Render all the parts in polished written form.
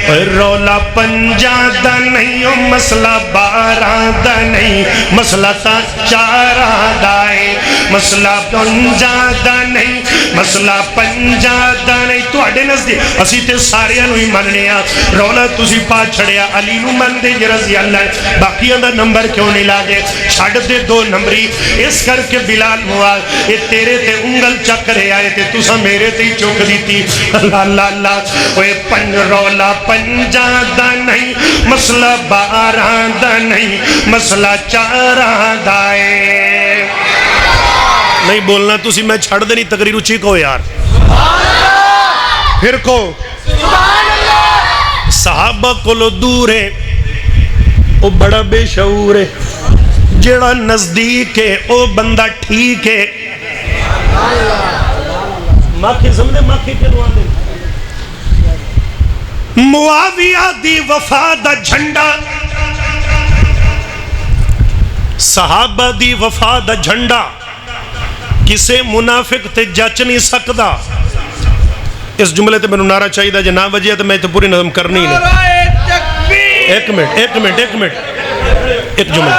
رولا پنجا دا نہیں مسئلہ 12 دا نہیں مسئلہ تا 4 دا ہے مسئلہ 5 دا نہیں مسئلہ 5 دا نہیں تو اڈے نزدیک اسی تے سارے انہوں ہی مننے رولا تسی پا چھڑیا علی نو من دے رضی اللہ باقی اندر نمبر کیوں نہیں لاگے چھڑ دے 2 نمبری اس کر کے بلال مواد یہ تیرے تے انگل چکرے آئے تے تسا میرے تے چوک دیتی اللہ اللہ اللہ وہ رولا 5 دا نہیں مسئلہ 12 دا نہیں مسئلہ 4 دا ہے نہیں بولنا تسی میں چھڑ دے نہیں تقریر اچھی کو یار پھر کو صحابہ کو لو دور ہے وہ بڑا بے شعور ہے جڑا نزدیک ہے وہ بندہ ٹھیک ہے ماکھے سمجھے ماکھے کے دعا دے معاویہ دی وفا دا جھنڈا صحابہ دی وفا دا جھنڈا کسے منافق تے جچ نہیں سکدا اس جملے تے میں نعرہ چاہیے دا جناب وجہ تو میں تو پوری نظم کرنی نہیں ایک منٹ ایک جملہ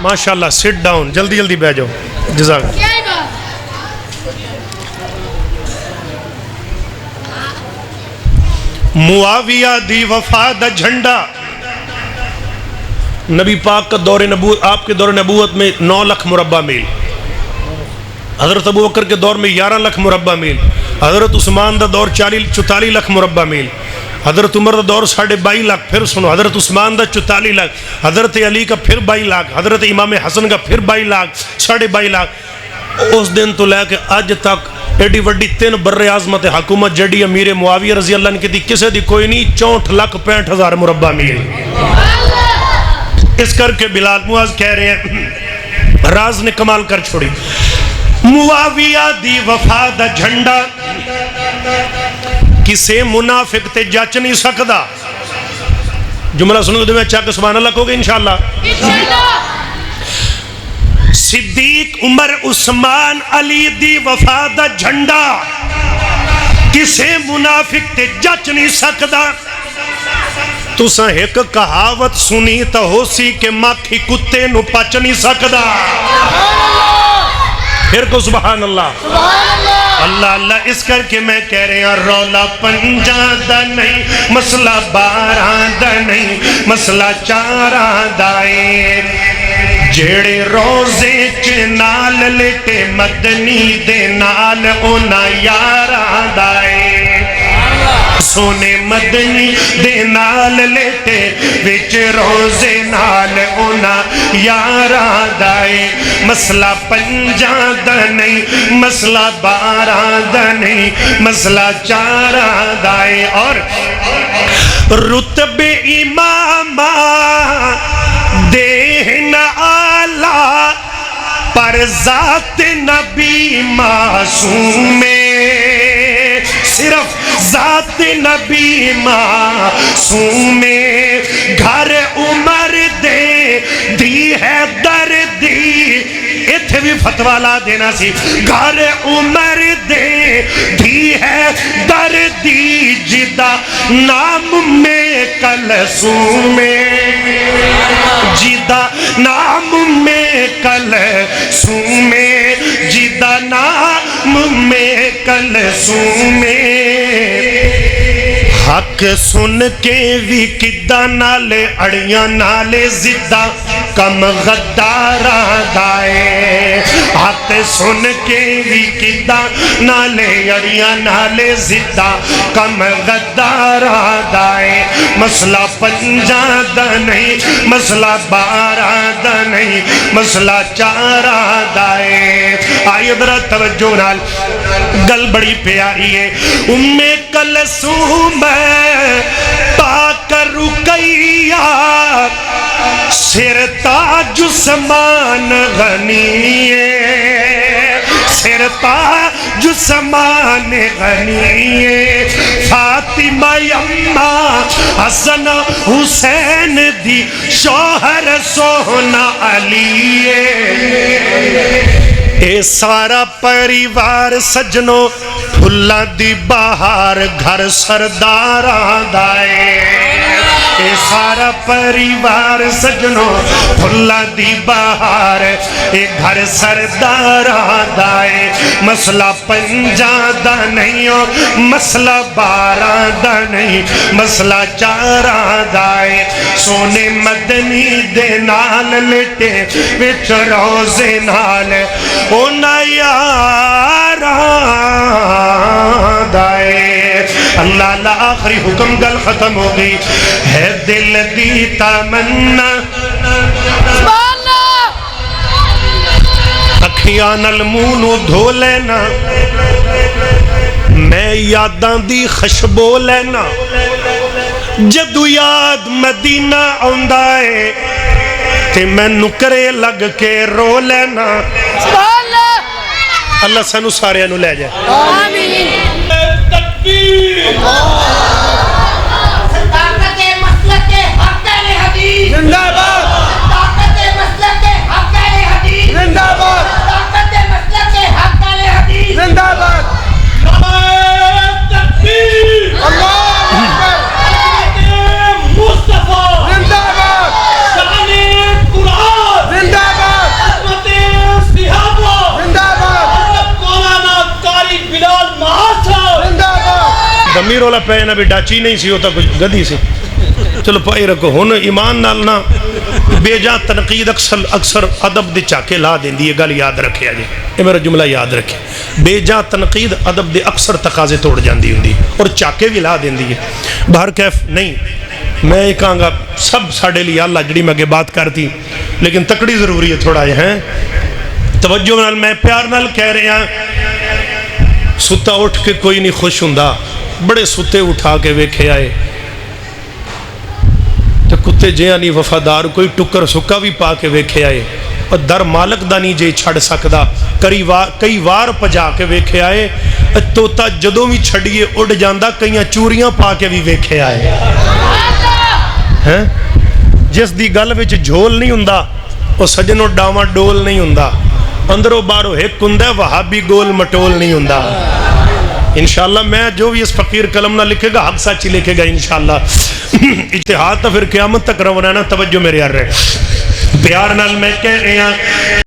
ماشاءاللہ سٹ ڈاؤن جلدی جلدی بیٹھ جاؤ جزاک معاویہ دی وفا دا جھنڈا نبی پاک کا دور نبوت آپ کے دور نبوت میں 9 لاکھ مربع میل حضرت ابو بکر کے دور میں 11 لاکھ مربع میل حضرت عثمان دا دور 44 لاکھ مربع میل حضرت عمر دا دور 22.5 لاکھ پھر سنو حضرت عثمان دا 44 لاکھ حضرت علی کا پھر 22 لاکھ حضرت امام حسن کا پھر 22 لاکھ 22.5 لاکھ اس دن تو لے کے آج تک ایڈی وڈی 3 بر عظمت حکومت جڑی امیر معاویہ رضی اللہ عنہ کی تھی کسے دی کوئی نہیں 64,65,000 مربع میل اس کر کے بلال معاذ کہہ رہے ہیں راز نے کمال کر چھوڑی معاویہ دی وفا دا جھنڈا کسے منافق تے جچ نہیں سکدا جملہ سنو دے میں چاک سبحان اللہ کہو گے انشاءاللہ صدیق عمر عثمان علی دی وفا دا جھنڈا کسے منافق تے جچ نہیں سکدا تو سا ایک کہاوت سنی تا ہو سی کہ مکھی کتے نو پچ نہیں سکدا پھر کو سبحان اللہ اللہ اللہ اس کر کے میں کہہ رہے ہیں رولا 5 دا نہیں مسئلہ 12 دا نہیں مسئلہ 4 دا ہے جیڑے روزے چ نال لیٹے مدنی دے نال اونا 11 دا ہے سونے مدنی دے نال لیٹے وچ روزے نال اونا 11 دا ہے مسئلہ 5 دا نہیں مسئلہ 12 دا نہیں مسئلہ 4 دا ہے اور رتبے امامہ دین آلہ پر ذات نبی معصوم میں صرف ذات نبی معصوم میں گھر عمر دے دی ہے دردی اتھے بھی فتوہ لا دینا سی گھر عمر دے دی ہے دردی جدہ نام میں کلثوم میں جدہ نام میں کلثوم میں جدہ نام میں کلثوم میں حق سن کے بھی کدہ نالے اڑیاں نالے زدہ کم غدارہ دائے حق سن کے بھی کدہ نالے اڑیاں نالے زدہ کم غدارہ دائے مسئلہ 5 دا نہیں مسئلہ 12 دا نہیں مسئلہ 4 دائے آئیے ذرا توجہ نال گل بڑی پیاری ہے ام کلثوم پاک رقیہ سر تاج عثمان غنی تاج سمان غنی فاطمہ اما حسن حسین دی شوہر سونا علی اے سارا پریوار سجنوں پھلا دی بہار گھر سرداراں دائے اے سارا پریوار سجنوں پھلا دی بہار اے گھر سرداراں دائے مسئلہ پنجاں دا نہیں مسئلہ باراں دا نہیں مسئلہ چاراں دائے سونے مدنی دے نال لٹے وچ روزے نال اونا یاراں دائے اللہ لا آخری حکم گل ختم ہو گئی ہے دل دی تمنا اکھیاں نال منہ دھو لینا میں یاداں دی خوشبو لینا جدو یاد مدینہ آندا ہے تے میں نکرے لگ کے رو لینا اللہ سانو سارے انو لے جائے آمین تکبیر صداقت مسلک حق اہل حدیث زندہ باد صداقت مسلک حق اہل حدیث زندہ باد صداقت مسلک حق اہل حدیث زندہ باد تکبیر اللہ اکبر مصطفیٰ زندہ باد شان قرآن زندہ باد عظمت صحابہ زندہ باد مولانا قاری بلال محاصر زندہ باد دمیر والا پہنا بھی ڈاچی نہیں سی ہوتا کچھ گدھی سی چلو پائی رکھو ہون ایمان نالنا بے جان تنقید اکثر ادب دے چاکے لا دیں دی یہ گل یاد رکھے آجے یہ میرا جملہ یاد رکھے بے جان تنقید ادب دے اکثر تقاضے توڑ جان دی ہوندی اور چاکے بھی لا دیں دی بہر کیف نہیں میں ایک آنگا سب ساڑے لیا اللہ جڑی میں کے بات کرتی لیکن تکڑی ضروری ہے تھوڑا یہ ہیں توجہ نال میں پیار نال کہہ رہے ہیں ستا اٹھ کے کوئی نہیں خوش ہوندہ بڑے ستے اٹھا کے ویکھے آئے تو کتے جیانی وفادار کوئی ٹکر سکا بھی پا کے ویکھے آئے اور در مالک دا نہیں جے چھڑ سکدا کئی وار پجا کے ویکھے آئے توتا جدوں بھی چھڑیے اڑ جاندہ کئیاں چوریاں پا کے بھی ویکھے آئے جس دی گل وچ جھول نہیں ہوندہ وہ سجنوں ڈاما ڈول نہیں ہوندہ اندروں بارو ایک ہوندہ وہابی گول مٹول نہیں ہوندہ انشاءاللہ میں جو بھی اس فقیر کلم نہ لکھے گا حق سچی لکھے گا انشاءاللہ اجتہاد تو پھر قیامت تک روانا توجہ میرے یار رہے پیار نال میں کہہ رہے ہیں